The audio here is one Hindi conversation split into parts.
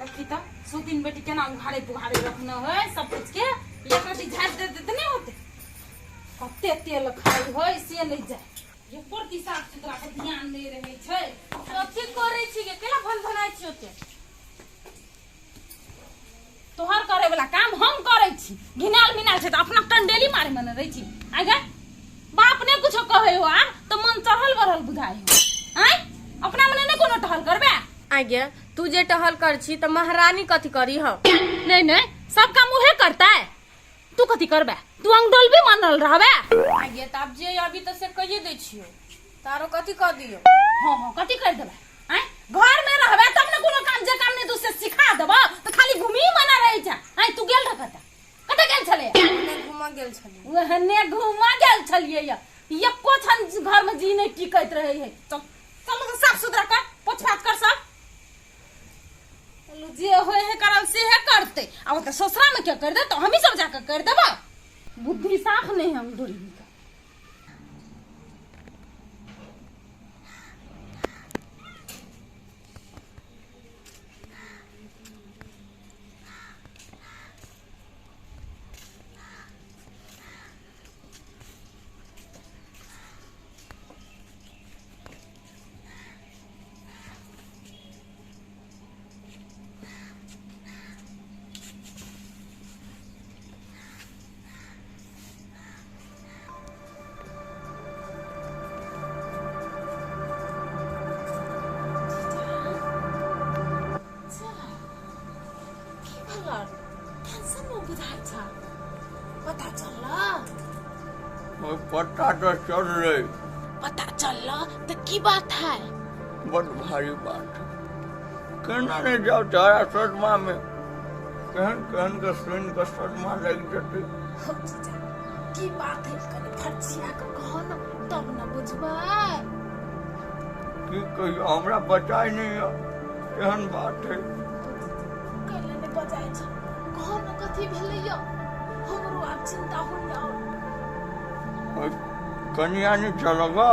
रखी तो सुतिन बेटी के नाम उघाड़े पुघाड़े रखना है सब कुछ के एक रति झाड़ दे देते नहीं होते कते तेल खाई हो से ले जाए ये पूर्ति साफ सुथरा पर ध्यान दे रहे छै कथि करे छी के केला भल भलाइ छी ओते तोहर करे वाला काम हम करे छी घिनाल मिनाल छै त अपना कंडेली मारे मन रही छी आगे बाप ने कुछ कहे हो आ तो मन चढ़ल बढ़ल बुझाई हो आय अपना मने ने कोनो टहल करबे आगे तू जे टहल कर छी त महारानी कथि करी हो नहीं नहीं सब काम उहे करता है तू कथि करबे तू अंगडोल भी मानल रहबे आगे त अब जे अभी त से कहिए दे छियो तारो कथि क दियो हां हां कथि कर देबे आय घर में रहबे तब न कोनो काम जे काम ने तू से सिखा देबो त खाली घुमी मना रही छ आय तू गेल रह कते गेल छले ने घुमा गेल छली वहने घुमा गेल छलिए ये कोछन घर में जी नहीं टिकैत रहे है चल साफ सुथरा कर पोछपाछ कर सब चलो जे होए है करल से है करते अब त ससुरा में क्या कर दे तो हम ही सब जाकर कर देबा बुद्धि साफ नहीं हम डोरी का पता तो चल रही पता चल तो की बात है बहुत भारी बात है कहना नहीं जाओ तारा सदमा में कहन कहन के सुन के सदमा लग जाते की बात है कने फटसिया के कहो न तब न बुझबै की कहियो हमरा बचाई नहीं है एहन बात है कले ने बजाय छ कहो न कथि भेलैया हमरो आब चिंता होइया कन्या नहीं चलेगा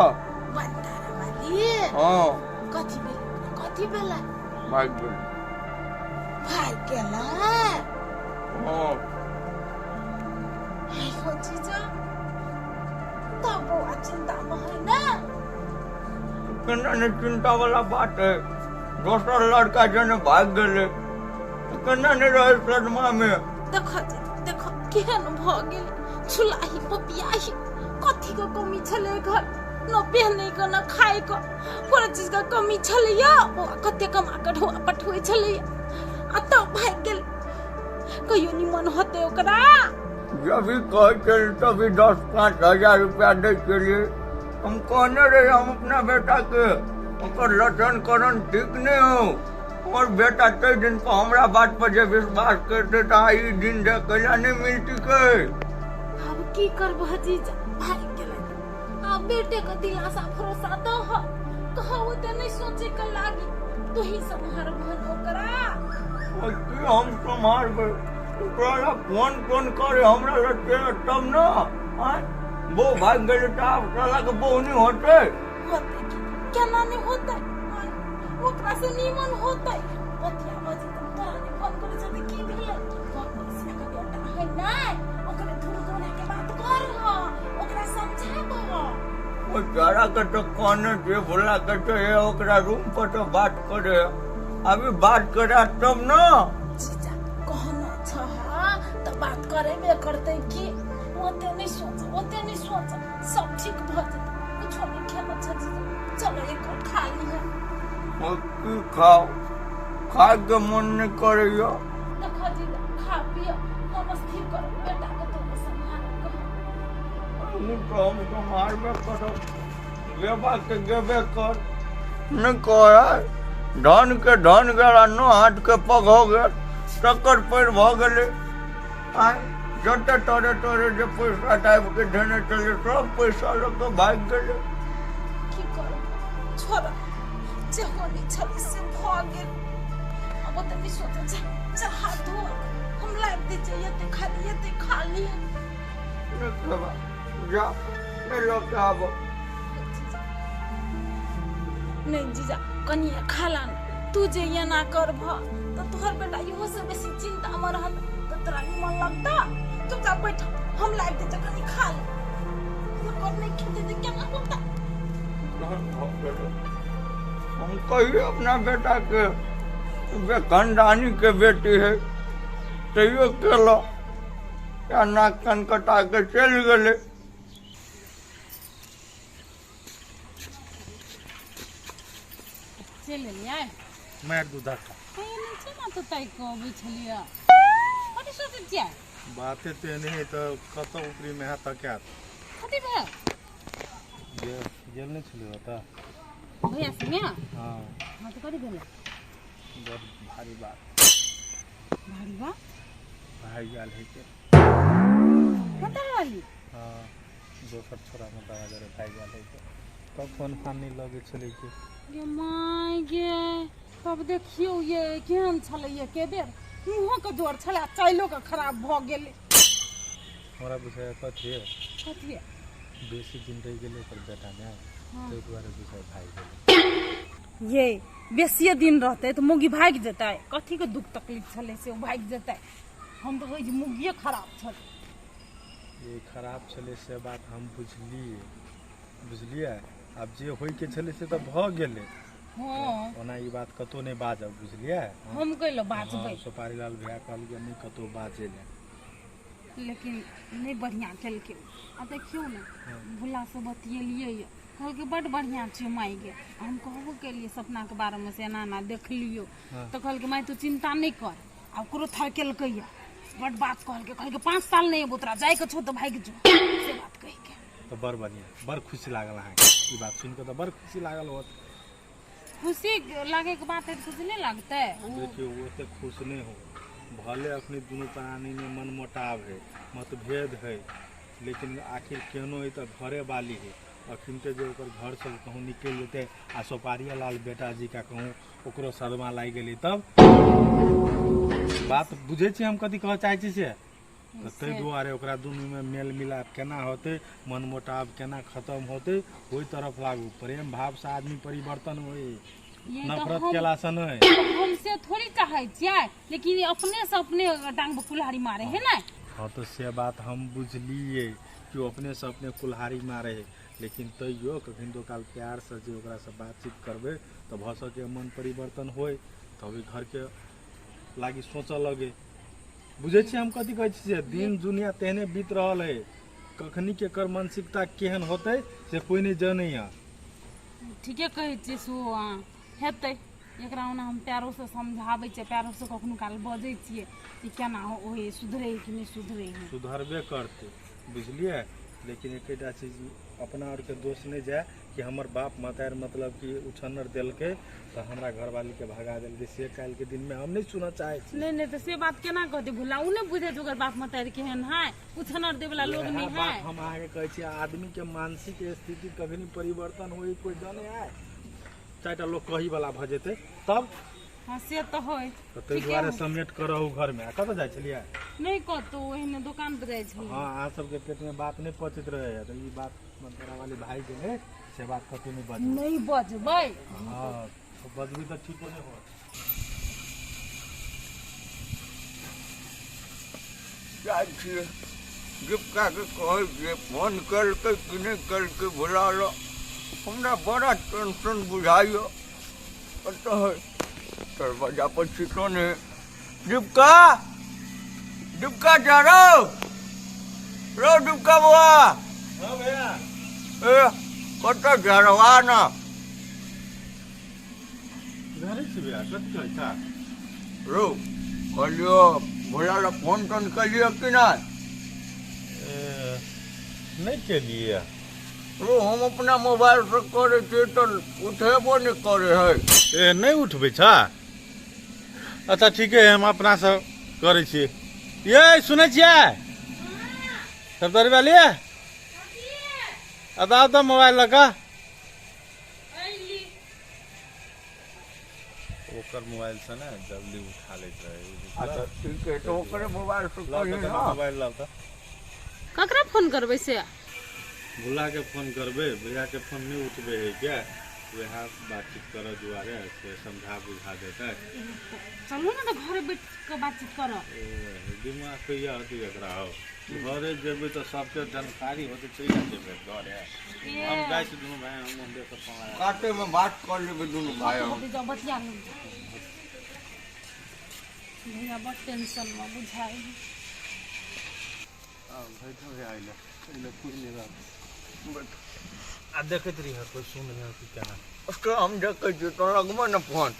बंदारा वाली हाँ कथि भेला भाग गई भाई गेला हाँ हो जीजा तब वो चिंता में है ना कहना नहीं चिंता वाला बात है दोसर लड़का जने भाग गए कहना नहीं रहे सदमा में देखो केहन भ गेल छुलाही पपियाही कथी के कमी छले घर न पहने के न खाए के पूरा चीज का कमी छले या वो कते कमा के ढोआ पठवे छले आ त भाग गेल कहियो निमन होते ओकरा जब भी कहे तभी 10-5 रुपया दे के लिए हम कहने रहे हम अपना बेटा के लक्षण करण ठीक नहीं हो और बेटा कई दिन को हमरा बात पर जब विश्वास करते दिन देखला नहीं मिलती के अब की करब जीजा भाग गेल आ बेटे का दिलासा भरोसा दो कहो ते नहीं सोचे के लागी तू ही संभार भन ओकरा कि हम संभाल तोरा फोन करे हमरा लगे तब ना वो भाग गए साला के बहु नहीं होते केना नहीं होते ओकरा से निमन होते पतिया बजे तुम तोरा ने फोन करे जदी की भेले फोन से के बेटा है नहीं ओकरे धुन कोने के बात कर ओकरा समझाबो वो जरा के तो कोने से बोला करते है ओकरा रूम पर तो बात करे अभी बात करे तब ना जीजा कहना छ तो बात करे में करते कि ओते नहीं सोच सब ठीक भ जते कुछ नहीं खेला छ जीजा चलो एक खा लिया और की खाओ खा के मन नहीं करे यो देखो जीजा खा पियो नमस्ते करो बेटा को तो संभाल हम तो मार में करो गेबा के गेबे कर न कह धन के गला नो हाथ के पग हो गए टक्कर पैर भ गए जते तोरे जो पैसा टाइप के देने चले सब पैसा लोग के भाग गए की करो छोरा जे होनी छल से भ गेल अब तो नहीं सोचा जा हाथ धो हम लाइक दे चाहिए ते खा लिए जा ले लो के आबो नहीं जीजा कनिया खाला तू जे ये ना करब तो तोहर बेटा इहो से बेसी चिंता में रहत तो तोरा निमन लगता। चुपचाप बैठ, हम लाइव दे कनी खा ले। कर नहीं खेते तो क्या होता। हम कहिए अपना बेटा के वे खानदानी के बेटी है तैयो केलो या नाक कान कटा के चल गए। चल लिया मैं दूधा खा कहीं नीचे ना तो तय को बुझलिया कथी सोचै छियै बातें ते नहीं तो कत ऊपरी में है तो क्या कथी भेल ये जेल नहीं छलियो त भैया संगे हां हां तो कथी भेल बहुत भारी बात भारी बा भाई गाल है के कतऽ वाली हां दोसर छोरा में दवा जरे भाई गाल है के तब फोन फान नहीं लगे छले के गे माय गे तब देखियो ये केहन छलै ये के बेर मुंह के जोर छलै चाइलो के खराब भ गेलै हमरा विषय कथी कथी बेसी दिन रह गेले पर बेटा ने ते दुआरे विषय भाई गेले ये बेसी दिन रहते तो मुगी भाग जेतै कथी के दुख तकलीफ छलै से भाग जेतै हम तो कहै छी मुगिए खराब छलै ये खराब छले से बात हम बुझलिए अब जे होय के छले से तो भ गेले हां ओना ई बात कतो नहीं बाजब बुझलिए हम कइलो बाजबै सुपारी लाल भैया कहल के नहीं कतो बाजे ले लेकिन नहीं बढ़िया केलकै आ देखियो ना भुला से बतियलिए कहल के बड़ बढ़िया छै माई गे हम कहबो केलिए सपना के बारे में से एना ना देख लियो तो कहल के माई तू चिंता नहीं कर आ ओकरो थकेलकै बड़ बात कहल के 5 साल नहीं बुतरा जाय के छो तो भाग जो से बात कह के तो बड़ बढ़िया बड़ खुशी लागल है ई बात सुन के तो बड़ खुशी लागल होत खुशी लागे के बात है तो खुशी नहीं लगते देखियो वो तो खुश नहीं हो भले अपने दोनों प्राणी में मन मुटाव है मतभेद है लेकिन आखिर केनो है तो घरे वाली है अखिन के जो ओकर घर से कहूँ निकल जेते आ सोपारिया लाल बेटा जी का कहूँ ओकरो सदमा लाग गेली तब बात बुझे छी हम कथी कह चाहे छी से तो तै दुआरे ओकरा दुनू में मेल मिलाप केना होते मन मुटाव केना खत्म होते ओई तरफ लागू प्रेम भाव से आदमी परिवर्तन होई नफरत केला से नहीं हमसे थोड़ी चाहे छियै लेकिन ये अपने से अपने टांग पे कुल्हाड़ी मारे है ना हाँ तो से बात हम बुझलिए कि वो अपने से अपने कुल्हाड़ी मारे है लेकिन तैयो कखन तो काल प्यार से जे ओकरा से बातचीत करबे तो भ सके मन परिवर्तन होय तभी घर के लागी सोच लगे बुझे छी हम कथी कहै छी दिन दुनिया तेहने बीत रहल है कखनी के कर मानसिकता केहन होते से कोई नहीं जाने या ठीके कहै छी सु हेतै एकरा ओना हम प्यारो से समझाबै छै प्यारो से कखनो काल बजै छियै कि केना होय सुधरे कि नहीं सुधरे सुधरबे करते बुझलिए लेकिन एकटा चीज अपना और के दोष नहीं जाए कि हमर बाप मतार मतलब कि उछन्नर देलके तो हमरा घरवाली के भगा देलके से काल के दिन में हम नहीं सुना चाहे छी नहीं तो से बात केना कहते भुला उ नहीं बुझे जोगर बाप मतार केहन है उछन्नर दे वाला लोग नहीं है हम आगे कहै छी आदमी के मानसिक स्थिति कभी नहीं परिवर्तन होई कोई जाने है चारटा लोग कही वाला भ जेते तब हां से तो होय तो तै दुआरे समेट करहु घर में कत जाय छलिए नहीं कतो ओहने दुकान पे जाय छलिए हां आ सब के पेट में बात नहीं पचित रहे तो ई बात मंतरा वाली भाई के से बात कतो नहीं बज नहीं बजबै हां तो बजबी तो ठीक नहीं हो जाइए गिफ्टा के कहे जे फोन करके कि नहीं करके बुला लो हमरा बड़ा टेंशन बुझाइयो पता है दरवाजा पर छिटो ने डिबका डिबका जा रो डिबका बुआ हां भैया ए कत जा रहा ना घरे से भैया कत कहता रो कलियो बुला लो फोन तो कलियो कि ना नहीं के लिए रो हम अपना मोबाइल से करे थे तो उठेबो नहीं करे है ए नहीं उठबे छा अच्छा ठीक है हम अपना से करे छी ये सुनै छियै सब दरबा लिए अब तो मोबाइल लगा ओकर मोबाइल से ना जल्दी उठा लेत रहे अच्छा ठीक है तो ओकरे मोबाइल से करिए ना मोबाइल लाता ककरा फोन करबै से भुला के फोन करबे भैया के फोन नहीं उठबे है क्या वह बातचीत कर दुआरे से समझा बुझा देता है। चलो ना तो घर बैठ के बातचीत करो। दिमाग पे यह होती एकरा हो घरे जेबे तो सबके जानकारी होते चल जेबे घरे हम जाय से दुनु भाई हम देख पाए काटे में बात कर लेबे दुनु भाई हम अभी जब बतिया लो भैया बड़ टेंशन में बुझाई। भाई तो आइले इले कुछ नहीं बात आ देखत रही है कोई सुन नहीं कि क्या उसके हम देखे छी तो लगबो न फोन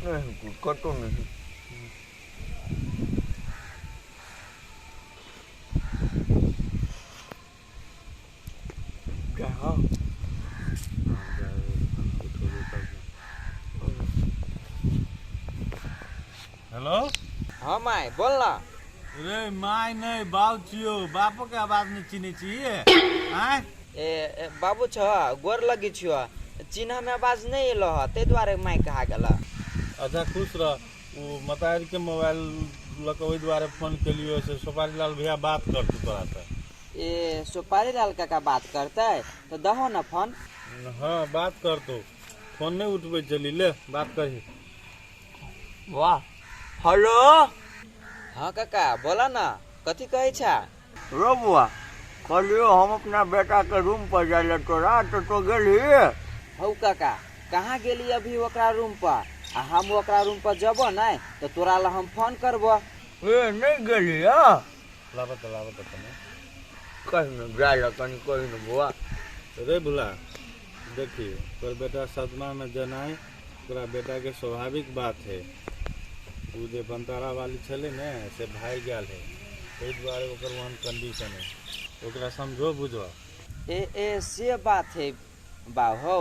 नहीं कुछ कतो नहीं क्या हाँ हेलो हाँ माय बोल ना। अरे माय नहीं बाप छियो बापो के आवाज नहीं चिन्हे चाहिए आय ए बाबू छ गोर लगी छियो चिन्ह में आवाज नहीं एलो ह ते द्वारे माय कहा गेला। अच्छा खुश रह वो मतार के मोबाइल लकवे द्वारे फोन के लिए से सुपारी लाल भैया बात कर तू तोरा से ए सुपारी लाल काका बात करते तो दहो ना फोन। हाँ बात कर तो फोन नहीं उठबे चली ले बात करी। वाह हेलो हाँ काका बोला ना कथी कहे छा। रो बुआ कलियो हम अपना बेटा के रूम पर जाइले तो रात तो गेली हौ काका कहाँ गेली अभी ओकरा रूम पर आ हम ओकरा रूम पर जबो नहीं तो तोरा ला हम फोन करबो। ए नहीं गेली हां लावत तने कहीं न जाइले कहीं कहीं न बुआ रे भुला देखिए तोर बेटा सदमा में जनाई तोरा बेटा के स्वाभाविक बात है तू जे बंतारा वाली छले ने से भाई गेल है ताहि द्वारे ओकर वहन कंडीशन है ओकरा समझो बुझो। ए से बात है बा हो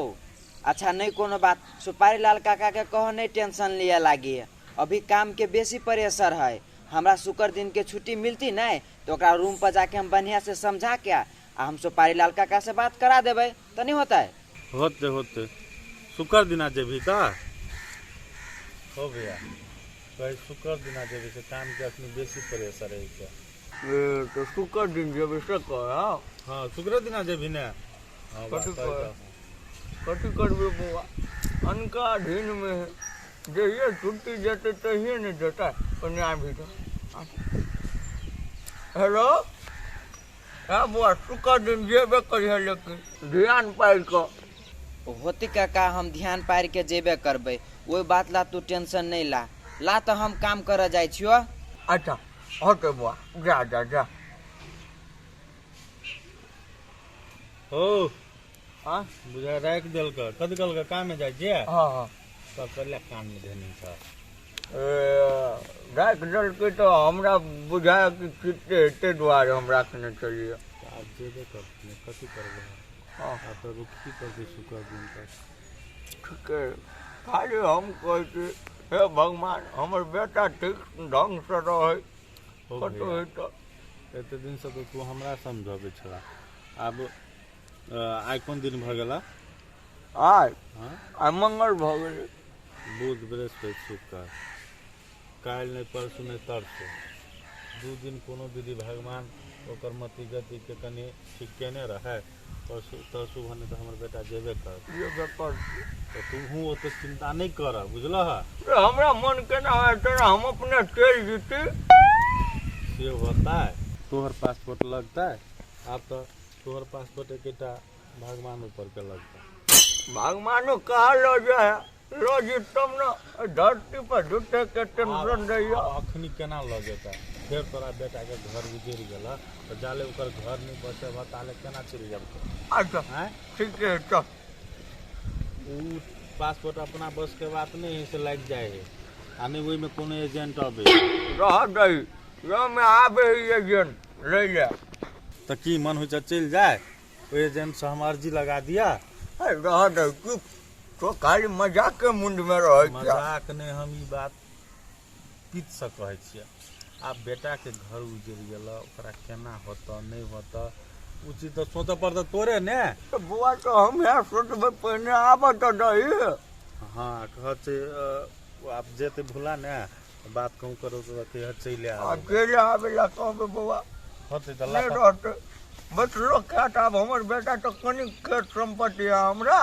अच्छा नहीं कोनो बात सुपारी लाल काका के कहो नहीं टेंशन लिया लागी अभी काम के बेसी प्रेशर है हमरा शुक्र दिन के छुट्टी मिलती नहीं तो ओकरा रूम पर जाके हम बढ़िया से समझा के आ हम सुपारी लाल काका से बात करा देवे तो नहीं होता है। होते शुक्र दिना जेबी का हो भैया कहीं शुक्र दिना जेबी से काम के अपनी बेसी प्रेशर है क्या ए तो शुक्र दिन जब से कह हाँ शुक्र दिना जेबी ने हाँ कथी करबे बुआ अनका अधीन में है जे ये छुट्टी देते तहिए नहीं देता कन्या भी तो हेलो हाँ बुआ शुक्र दिन जेबे करिए लेकिन ध्यान पाई को होती काका हम ध्यान पार के जेबे करबे वही बात ला तू टेंशन नहीं ला तो हम काम कर जाय छियो। अच्छा होते बुआ जा जा जा हो हाँ बुझा राख देल कर कद कल का काम में जाय जे हाँ हाँ सब कर काम में देनी था राख दल के तो हमरा बुझाया कि कितने एते द्वारे हम रखने चलिए आप जेबे करते कथी करबे हाँ आप तो रुकी कर शुक्र दिन तक ठीक है खाली हम कहै छी हे भगवान हमर बेटा ठीक ढंग से रहे हो कतो भैया। है तो एते दिन से तो तू हमरा समझाबे छला अब आइ कोन दिन भ गेला आय हाँ आय मंगल भ गेलै बुध बृहस्पति शुक्र काल्हि नहीं परसों नहीं तरसों 2 दिन कोनो विधि भगवान ओकर मति गति के कनी ठीक केने रहे परसों भने तो हमर बेटा जेबे कर ये बेकार तो तू ओते चिंता नहीं कर बुझलह हमरा मन केना है तेरा हम अपने चल जीती से होता है तोहर पासपोर्ट लगता है अब तो तोहर पासपोर्ट एकटा भगवान ऊपर के लगता है भगवानो कहा लो जाए लो जी तुम ना धरती पर झूठे के टेंशन रहियो अखनी केना लगेता फिर तोरा बेटा के घर गुजर गेला तो जाले ओकर घर नहीं बचे बताले केना चली जाबे अच्छा हैं ठीक है तो उ पासपोर्ट अपना बस के बात नहीं है से लग जाए है आने वही में कोनो एजेंट अबे रह गई यो में आबे एजेंट ले ले तो की मन हो चल जाए वो एजेंट से हम अर्जी लगा दिया रह गई चुप तो खाली मजाक के मुंड में रह क्या मजाक ने हम ई बात पीत से कहे छियै आप बेटा के घर उजड़ गेला ओकरा केना होता नहीं होता उचित तो सोचे पड़ता तोरे ने तो बुआ तो हम यहाँ सोचबे पहले आबे तो दही हाँ कहते आप जेते भूला ने बात कहूँ करो तो चले आ अकेले आबे ला कहबे बुआ होते तो नहीं रहते बचलो क्या था अब हमर बेटा तो कनी खेत संपत्ति है हमरा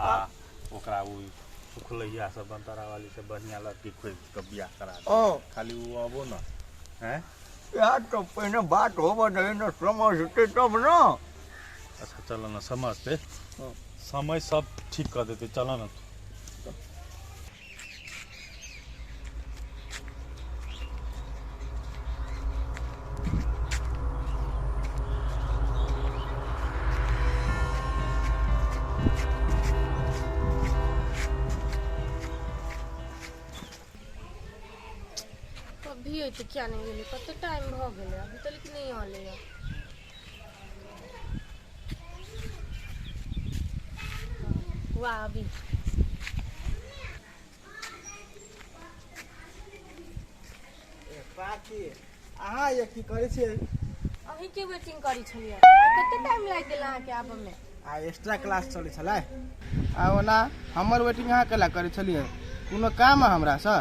आ ओकरा उ सुखलैया से बंतरा वाली से बढ़िया लड़की खोज के बियाह करा दे ओ खाली वो आबो ना हैं। यार तो पहले बात होबे दे न समझते तब ना। अच्छा चलो ना समझते हाँ। समय सब ठीक कर देते चलो ना। अभी तो क्या नहीं गेली कते टाइम भ गेले अभी तक नहीं आले है। वाह अभी अहाँ ये की करे छियै? अही के वेटिंग करी छलिए कते टाइम लाग गेल अहाँ के आबे में? आ एक्स्ट्रा क्लास चलै छलै आ ओना हमर वेटिंग अहाँ केला करे छलियै? कोनो काम है हमरा से?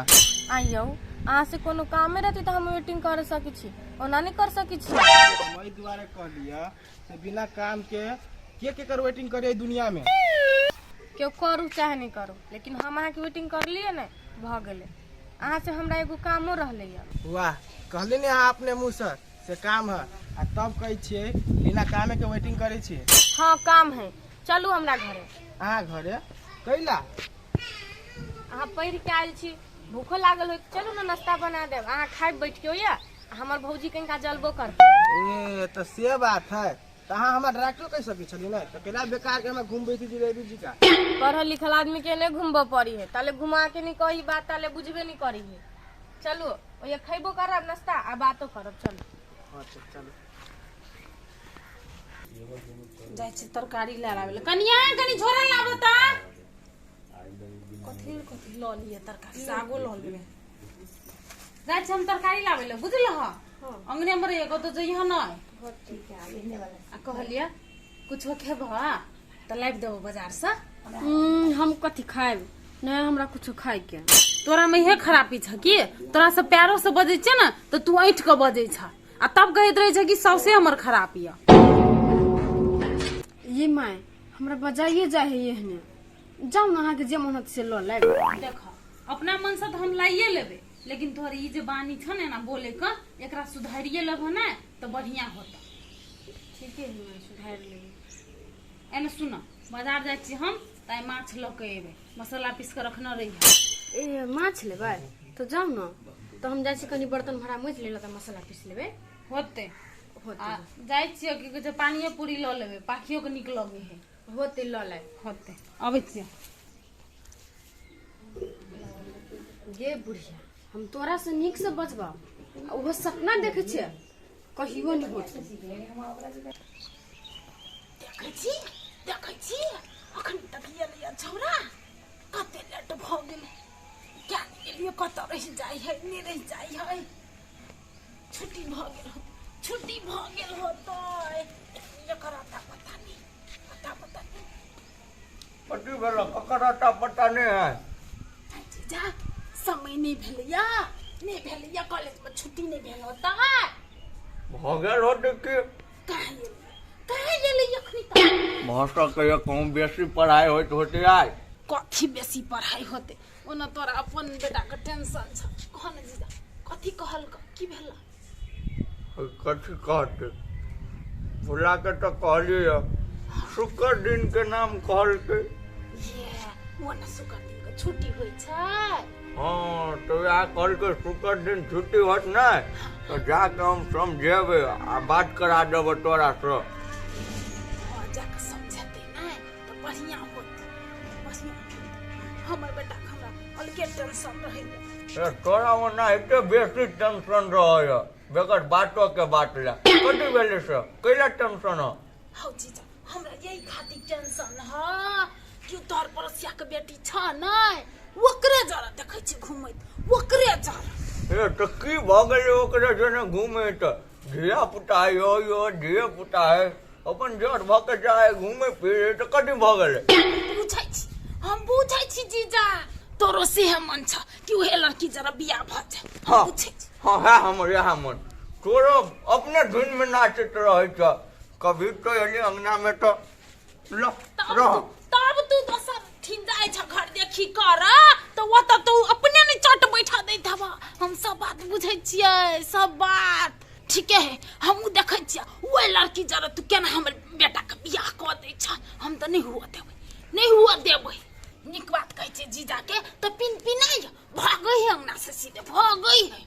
आइयो अहाँ से कोनो काम रहते तो हम वेटिंग कर सकै छी ओना नहीं कर सकै छी। वही दुआरे कह लिया से बिना काम के कर वेटिंग करे दुनिया में? क्यों करू चाहे नहीं करू लेकिन हम अहाँ के वेटिंग कर लिए ने भ गेले। अहाँ से हमरा एगो कामो रहले है। वाह कहले ने अहाँ अपने मुंह से काम है आ तब कहै छियै बिना कामे के वेटिंग करे छियै? हाँ काम है चलू हमरा घरे। अहाँ घरे कैला? अहाँ पढ़ के आयल छी भूखो लागल हो चलू ना नाश्ता बना देब अहाँ खाए बैठ के होइया हमर भौजी कनिका जलबो करते। ए तो से बात है तो अहाँ हमरा डॉक्टर कह सकै छलियै ना तो केना बेकार के हम घूमबै थी जिलेबी जी का? पढ़ल लिखल आदमी के नहीं घूमबो पड़ी है ताले घुमा के नहीं कही बात ताले बुझबे नहीं करी है। चलू ओये खैबो करब नाश्ता आ बातो करब चलू। अच्छा चलो जाइ छी तरकारी ले आवे कनिया कनी झोरा लाबो त कथि ल लिए तरकारी सागो ल लेबे जाइ छी हम तरकारी लावे ले बुझल ह अंगने में एगो तो जइह न ठीक है लेने वाला आ कहलिया कुछ खेब त लाइब देबो बाजार से। हम कथि खाएब नहीं हमरा कुछ खाए के। तोरा में इहे खराबी छ कि तोरा से प्यारो से बजै छ न त तू ऐठ के बजै छ आ तब कहैत रहे छ कि सौसे हमर खराबी है। ये माय हमरा बजाइए जाए है एहने जाऊ ना अहाँ के जे मन से ल लाइब। देख अपना मन से तो हम लाइए लेबे लेकिन तोहर ई जे बानी छ ने ना बोले का एकरा सुधारिए लेबो ना तो बढ़िया होता। ठीक है मैं सुधार लेबे। एने सुन बाजार जाइ छी हम ताई माछ ल के एबे मसाला पीस के रखना रही ए माछ लेबै तो जाऊ ना तो हम जाइ छी कनी बर्तन भरा मोच लेला त मसाला पीस लेबे होते होते आ जाइ छी कि कहै छै पानिए पूरी ल लेबे पाखियो के निक लगे है होते ल लाइ होते अबै छी। गे बुढ़िया हम तोरा से नीक से बचबा ओहो सपना देखे छियै कहियो नहीं होत। देखै छी अखन तक ये लिया छौरा कते लेट भ गेलै क्या लिए कत रह जाइ है नहीं रह जाइ है छुट्टी भ गेल होतै एकरा पता नहीं पति वाला ककराटा पता नहीं है। जीजा समय नहीं भेलैया कॉलेज में छुट्टी नहीं भेल होता हो गेल होते कि कहे गेलै अखनी तक भाषा के कहूँ बेसी पढ़ाई होते आय कथी बेसी पढ़ाई होते ओना तोरा अपन बेटा के टेंशन छ कह न जीजा कथी कहल की भेला कथी कहते भुला के तो कहलिए शुक्र दिन के नाम कहल के ये ओना शुक्र दिन के छुट्टी होय छै। हाँ तो या कहल के शुक्र दिन छुट्टी होत नहीं तो जाके हम समझेबे आ बात करा देबो तोरा से। जाके समझते नहीं तो बढ़िया होत हमर बेटा के हमरा अलगे टेंशन रहे तोरा ओना एते बेसी टेंशन रहे बेगर बातों के बात ला कथी भेले से कैला टेंशन हो? हौ जीजा हमरा यही खातिर टेंशन है कि तोहर पड़ोसिया के बेटी छ नहीं ओकरे जरा देखै छी घुमैत ओकरे जरा ए तो की भ गेलै ओकरे जने घूमे तो धिया पुता यो धिया पुता है अपन जड़ भ के जाए घूमे फिरे तो कथी भ गेलै? हम बुझै छी जीजा तोरो से मन छ कि ओहे लड़की जरा बियाह भ जाए। हाँ हाँ है हमर यहाँ मन तोरो अपने धुन में नाचत रहे छ कभी तो एली अंगना में तो लो रह तब तू दोसर ठिन जाए छ घर देखी कर तो वो तू अपने ने चट बैठा दैत हवा। हम सब बात बुझै छियै, सब बात ठीक है। हम देखै छियै ओइ लड़की जरा तू केना हमर बेटा के बियाह क दै छ। हम त नहीं हुआ देबै, नहीं हुआ देबै। निक बात कहै छै जीजा के तो पिन पिनाइ भागै है अंगना से सीधे भागै है।